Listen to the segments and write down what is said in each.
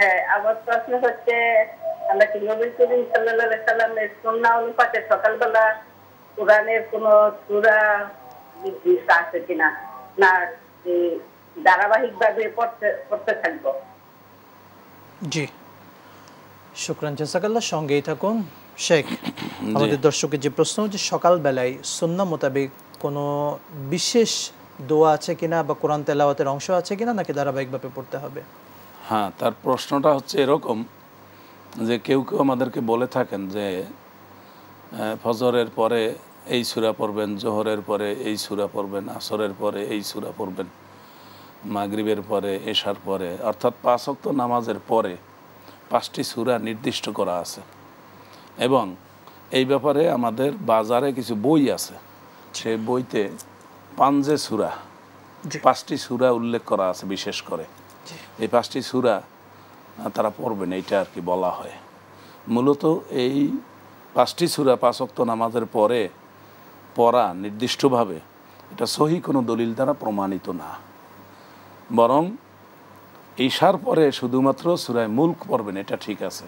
হ্যাঁ, আমার প্রশ্ন হচ্ছে আমরা কি নবী করিম সাল্লাল্লাহু আলাইহি সাল্লামের সুন্নাহ অনুপাতে সকালবেলা কোরআনের কোন সূরা নির্দিষ্ট আছে কিনা, না ধারাবাহিকভাবে পড়তে থাকবো? জি, শুকরান, জাযাকাল্লাহ। সঙ্গেই থাকুন। শেখ, আমাদের দর্শকের যে প্রশ্ন, যে সকালবেলায় সুন্নাহ মোতাবেক কোনো বিশেষ দোয়া আছে কিনা বা কোরআন তেলাওয়াতের অংশ আছে কিনা, নাকি ধারাবাহিকভাবে পড়তে হবে? হ্যাঁ, তার প্রশ্নটা হচ্ছে এরকম যে কেউ কেউ আমাদেরকে বলে থাকেন যে ফজরের পরে এই সূরা পড়বেন, জোহরের পরে এই সূরা পড়বেন, আসরের পরে এই সূরা পড়বেন, মাগরিবের পরে, এশার পরে, অর্থাৎ 5 ওয়াক্ত নামাজের পরে 5টি সূরা নির্দিষ্ট করা আছে। এবং এই ব্যাপারে আমাদের বাজারে কিছু বই আছে, সেই বইতে পাঞ্জে সূরা 5টি সূরা উল্লেখ করা আছে। বিশেষ করে এই 5টি সূরা তারা পড়বেন, এইটা আর কি বলা হয়। মূলত এই 5টি সূরা 5 ওয়াক্ত নামাজের পরে পড়া নির্দিষ্টভাবে এটা সহি কোনো দলিল দ্বারা প্রমাণিত না, বরং ঈশার পরে শুধুমাত্র সূরা মুলক পড়বেন, এটা ঠিক আছে।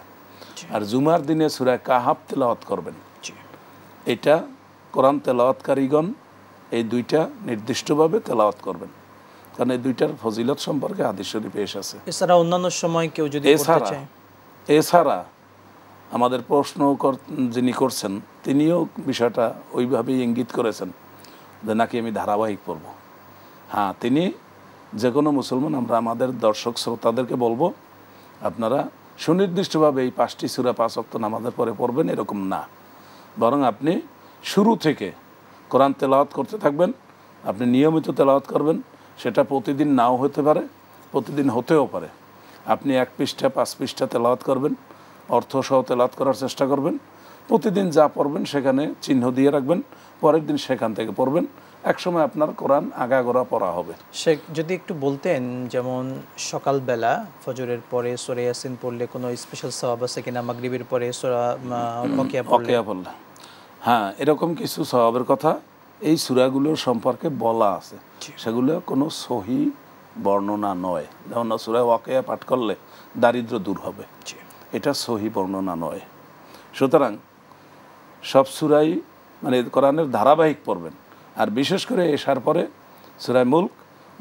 আর জুমার দিনে সূরা কাহাফ তেলাওয়াত করবেন, এটা কোরআন তেলাওয়াতকারীগণ এই দুইটা নির্দিষ্টভাবে তেলাওয়াত করবেন, কারণ এই দুইটার ফজিলত সম্পর্কে হাদিস শরীফে এসেছে। এছাড়া অন্যান্য সময় কেউ যদি পড়তে চায়, এছাড়া আমাদের প্রশ্ন যিনি করছেন তিনিও বিষয়টা ওইভাবেই ইঙ্গিত করেছেন যে নাকি আমি ধারাবাহিক পড়ব। হ্যাঁ, তিনি যে কোনো মুসলমান, আমরা আমাদের দর্শক শ্রোতাদেরকে বলবো আপনারা সুনির্দিষ্টভাবে এই 5টি সূরা 5 ওয়াক্ত নামাজের পরে পড়বেন এরকম না, বরং আপনি শুরু থেকে কোরআন তেলাওয়াত করতে থাকবেন। আপনি নিয়মিত তেলাওয়াত করবেন, সেটা প্রতিদিন নাও হতে পারে, প্রতিদিন হতেও পারে। আপনি 1 পৃষ্ঠা 5 পৃষ্ঠা তেলাওয়াত করবেন, অর্থসহ তেলাওয়াত করার চেষ্টা করবেন। প্রতিদিন যা পড়বেন সেখানে চিহ্ন দিয়ে রাখবেন, পরের দিন সেখান থেকে পড়বেন। একসময় আপনার কোরআন আগাগোড়া পড়া হবে। শেখ, যদি একটু বলতেন, যেমন সকালবেলা ফজরের পরে সূরা ইয়াসিন পড়লে কোনো স্পেশাল সওয়াব আছে কিনা, মাগরিবের পরে সূরা ওয়াকিয়া পড়লে? হ্যাঁ, এরকম কিছু সওয়াবের কথা এই সূরাগুলোর সম্পর্কে বলা আছে, সেগুলো কোনো সহি বর্ণনা নয়। যেমন সূরা ওয়াকিয়া পাঠ করলে দারিদ্র্য দূর হবে, এটা সহি বর্ণনা নয়। সুতরাং সব সূরাই মানে কোরআনের ধারাবাহিক পড়বেন, আর বিশেষ করে এশার পরে সূরা মুলক,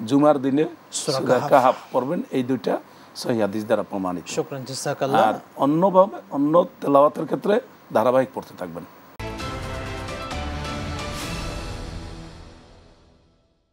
জুমার দিনে সূরা কাহাফ পড়বেন। এই দুইটা সহিহ হাদিস দ্বারা প্রমাণিত। শুকরান, জাযাকাল্লাহ। আর অন্যভাবে অন্য তেলাওয়াতের ক্ষেত্রে ধারাবাহিক পড়তে থাকবেন।